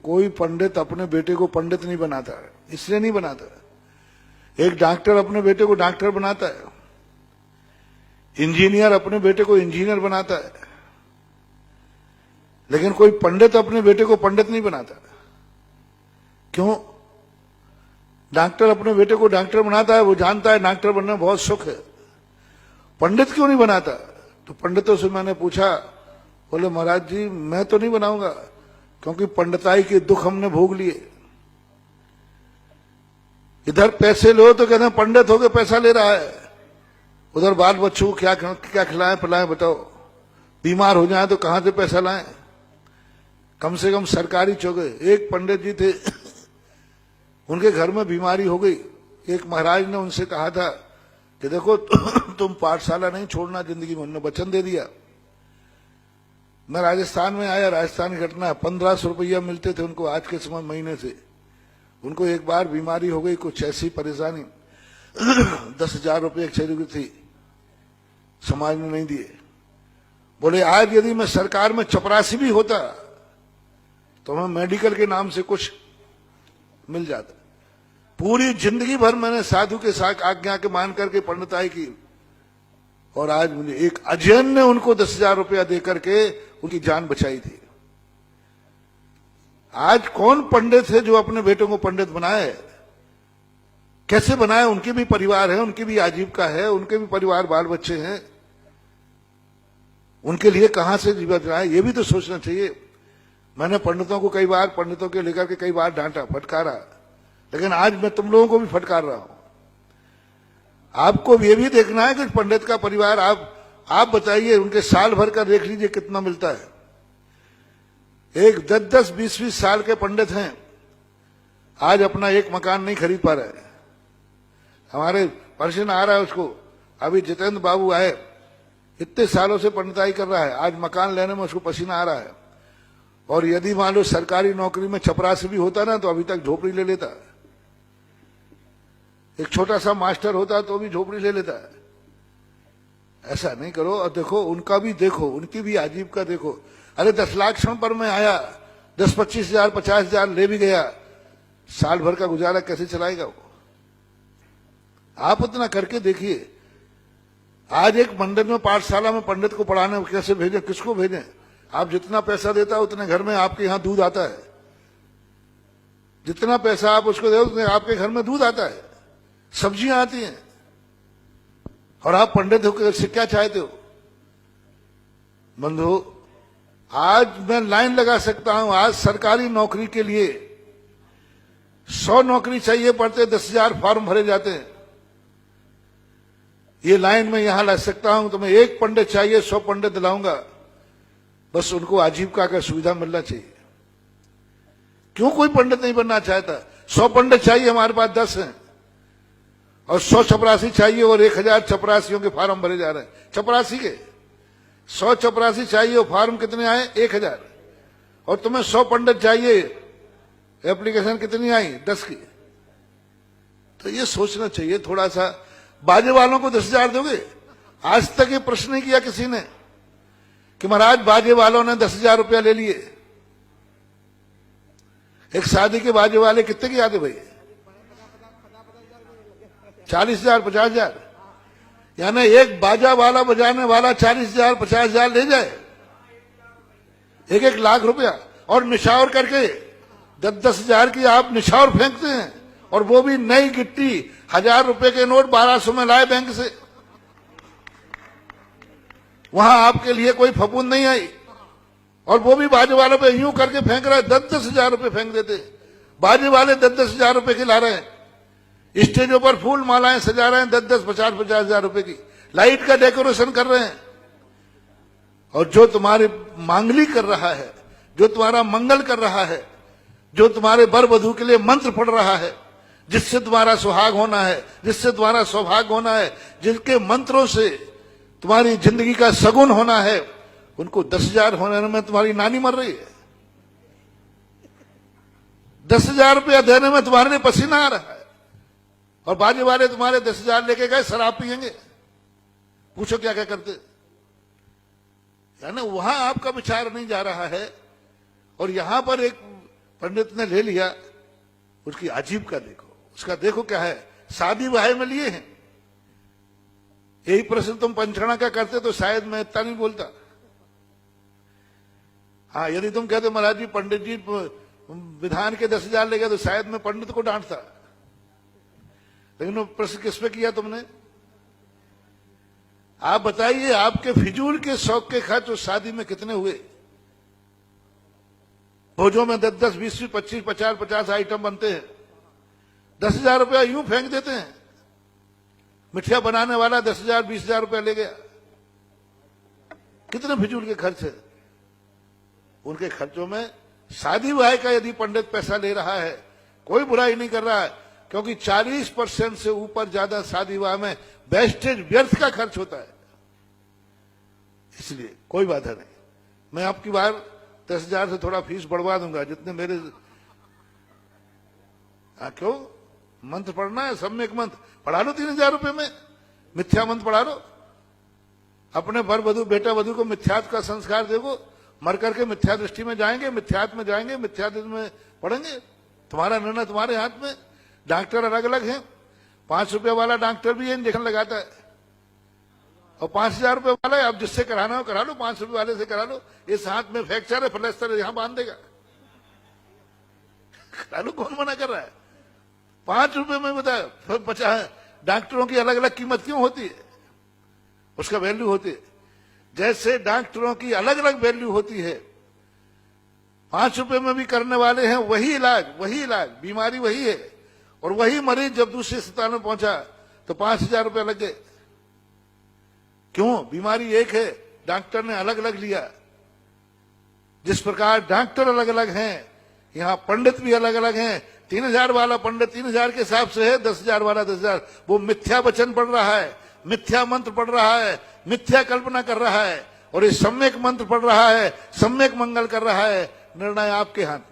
कोई पंडित अपने बेटे को पंडित नहीं बनाता है, इसलिए नहीं बनाता। एक डॉक्टर अपने बेटे को डॉक्टर बनाता है, इंजीनियर अपने बेटे को इंजीनियर बनाता है, लेकिन कोई पंडित अपने बेटे को पंडित नहीं बनाता। क्यों? डॉक्टर अपने बेटे को डॉक्टर बनाता है, वो जानता है डॉक्टर बनना बहुत सुख है। पंडित क्यों नहीं बनाता? तो पंडितों से मैंने पूछा, बोले महाराज जी मैं तो नहीं बनाऊंगा, क्योंकि पंडिताई के दुख हमने भोग लिए। इधर पैसे लो तो कहते हैं पंडित होके पैसा ले रहा है, उधर बाल बच्चों को क्या क्या खिलाएं पिलाएं बताओ। बीमार हो जाए तो कहां से पैसा लाएं? कम से कम सरकारी चौके। एक पंडित जी थे, उनके घर में बीमारी हो गई। एक महाराज ने उनसे कहा था कि देखो तुम पाठशाला नहीं छोड़ना जिंदगी में। उन्होंने वचन दे दिया। मैं राजस्थान में आया, राजस्थान की घटना, 1500 रुपया मिलते थे उनको आज के समय महीने से। उनको एक बार बीमारी हो गई, कुछ ऐसी परेशानी 10,000 रुपये चाहिए थी, समाज ने नहीं दिए। बोले आज यदि मैं सरकार में चपरासी भी होता तो मैं मेडिकल के नाम से कुछ मिल जाता। पूरी जिंदगी भर मैंने साधु के साथ आज्ञा के मान करके पंडिताई की, और आज मुझे एक अजैन ने उनको 10,000 रुपया देकर के उनकी जान बचाई थी। आज कौन पंडित है जो अपने बेटों को पंडित बनाए? कैसे बनाए? उनके भी परिवार है, उनकी भी आजीविका है, उनके भी परिवार बाल बच्चे हैं, उनके लिए कहां से जीवन जाए ये भी तो सोचना चाहिए। मैंने पंडितों को कई बार, पंडितों के लेकर के कई बार डांटा, फटकारा, लेकिन आज मैं तुम लोगों को भी फटकार रहा हूं। आपको ये भी देखना है कि पंडित का परिवार, आप बताइए उनके साल भर का देख लीजिए कितना मिलता है। एक 10-10, 20-20 साल के पंडित हैं, आज अपना एक मकान नहीं खरीद पा रहे। हमारे पर्सन आ रहा है उसको, अभी जितेंद्र बाबू आए, इतने सालों से पंडिताई कर रहा है, आज मकान लेने में उसको पसीना आ रहा है। और यदि मान लो सरकारी नौकरी में चपरासी भी होता ना तो अभी तक झोपड़ी ले लेता। एक छोटा सा मास्टर होता तो भी झोपड़ी ले लेता है। ऐसा नहीं करो। और देखो उनका भी, देखो उनकी भी आजीविका देखो। अरे 10 लाख क्षण पर मैं आया, 10-25 हजार 50 हजार ले भी गया, साल भर का गुजारा कैसे चलाएगा वो? आप उतना करके देखिए। आज एक मंदिर में, पाठशाला में पंडित को पढ़ाने कैसे भेजें, किसको भेजें? आप जितना पैसा देता है उतने घर में आपके यहां दूध आता है। जितना पैसा आप उसको दे उतने आपके घर में दूध आता है, सब्जियां आती हैं। और आप पंडित होकर से क्या चाहते हो? बंधु, आज मैं लाइन लगा सकता हूं। आज सरकारी नौकरी के लिए 100 नौकरी चाहिए पड़ते, 10,000 फॉर्म भरे जाते हैं। ये लाइन में यहां ला सकता हूं तो मैं एक पंडित चाहिए, 100 पंडित दिलाऊंगा। बस उनको आजीविका का सुविधा मिलना चाहिए। क्यों कोई पंडित नहीं बनना चाहता? 100 पंडित चाहिए, हमारे पास 10 हैं, और 100 चपरासी चाहिए, और 1000 चपरासियों के फार्म भरे जा रहे हैं। चपरासी के 100 चपरासी चाहिए, और फार्म कितने आए? 1000। और तुम्हें 100 पंडित चाहिए, एप्लीकेशन कितनी आई? 10 की। तो ये सोचना चाहिए थोड़ा सा। बाजे वालों को 10,000 दोगे? आज तक ये प्रश्न नहीं किया किसी ने कि महाराज बाजे वालों ने 10,000 रुपया ले लिए। एक शादी के बाजे वाले कितने की आते भाई? 40,000 50,000। यानी एक बाजा वाला बजाने वाला 40,000 50,000 ले जाए, 1-1 लाख रुपया, और निछावर करके 10-10 हजार की आप निछावर फेंकते हैं। और वो भी नई गिट्टी, 1000 रुपए के नोट 1200 में लाए बैंक से। वहां आपके लिए कोई फपूंद नहीं आई, और वो भी बाजे वालों पे यूं करके फेंक रहा है। 10-10 हजार रुपए फेंक देते। बाजे वाले 10-10 हजार रुपए की ला रहे हैं। स्टेजों पर फूल मालाएं सजा रहे हैं, 10-10 50-50 हजार रुपए की। लाइट का डेकोरेशन कर रहे हैं। और जो तुम्हारे मांगली कर रहा है, जो तुम्हारा मंगल कर रहा है, जो तुम्हारे वर वधू के लिए मंत्र पढ़ रहा है, जिससे तुम्हारा सुहाग होना है, जिससे तुम्हारा सौभाग्य होना है, जिनके मंत्रों से तुम्हारी जिंदगी का सगुन होना है, उनको 10,000 होने में तुम्हारी नानी मर रही है। 10,000 रुपया देने में तुम्हारे लिए पसीना आ रहा है, और बाजे वाले तुम्हारे 10,000 लेके गए, शराब पियेंगे। पूछो क्या क्या करते? यानी वहां आपका विचार नहीं जा रहा है। और यहां पर एक पंडित ने ले लिया, उसकी अजीब का देखो, उसका देखो क्या है, शादी ब्याह में लिए हैं। यही प्रश्न तुम पंचकर्णा का करते तो शायद मैं इतना नहीं बोलता। हाँ, यदि तुम कहते महाराज जी पंडित जी विधान के 10,000 ले गए तो शायद मैं पंडित को डांटता, लेकिन वो प्रश्न किस पे किया तुमने? आप बताइए, आपके फिजूल के शौक के खर्च उस शादी में कितने हुए? भोजों में 10-10, 20, 25, 50 आइटम बनते हैं, 10,000 रुपया यूं फेंक देते हैं। मिठिया बनाने वाला 10,000, 20,000 रुपया ले गया। कितने फिजूल के खर्च है? उनके खर्चों में शादी ब्याह का यदि पंडित पैसा ले रहा है, कोई बुराई नहीं कर रहा है, क्योंकि 40% से ऊपर ज्यादा शादी ब्याह में वेस्टेज, व्यर्थ का खर्च होता है। इसलिए कोई बाधा नहीं, मैं आपकी बार 10,000 से थोड़ा फीस बढ़वा दूंगा, जितने मेरे। क्यों? मंत्र पढ़ना है, सम्यक मंत्र पढ़ा लो 3,000 रुपए में, मिथ्या मंत्र पढ़ा लो। अपने वर वधु, बेटा वधु को मिथ्यात्व का संस्कार देखो, मर करके मिथ्या दृष्टि में जाएंगे, मिथ्यात्व में जाएंगे, मिथ्यात्व में पढ़ेंगे। तुम्हारा निर्णय तुम्हारे हाथ में। डॉक्टर अलग अलग हैं, 5 रुपये वाला डॉक्टर भी इंजेक्शन लगाता है, और 5,000 रुपये वाला है, आप जिससे कराना हो करा लो, 5 रुपये वाले से करा लो। इस हाथ में फ्रैक्चर है, प्लास्टर यहां बांध देगा, करा लो, कौन मना कर रहा है? 5 रुपये में बताया 50। डॉक्टरों की अलग अलग कीमत क्यों होती है? उसका वैल्यू होती है। जैसे डॉक्टरों की अलग अलग वैल्यू होती है, 5 रुपये में भी करने वाले हैं वही इलाज, बीमारी वही है, और वही मरीज जब दूसरे अस्पताल में पहुंचा तो 5,000 रुपये लग गए। क्यों? बीमारी एक है, डॉक्टर ने अलग अलग लिया। जिस प्रकार डॉक्टर अलग अलग हैं, यहां पंडित भी अलग अलग हैं। 3,000 वाला पंडित 3,000 के हिसाब से है, 10,000 वाला 10,000। वो मिथ्या वचन पढ़ रहा है, मिथ्या मंत्र पढ़ रहा है, मिथ्या कल्पना कर रहा है, और ये सम्यक मंत्र पढ़ रहा है, सम्यक मंगल कर रहा है। निर्णय आपके हाथ में।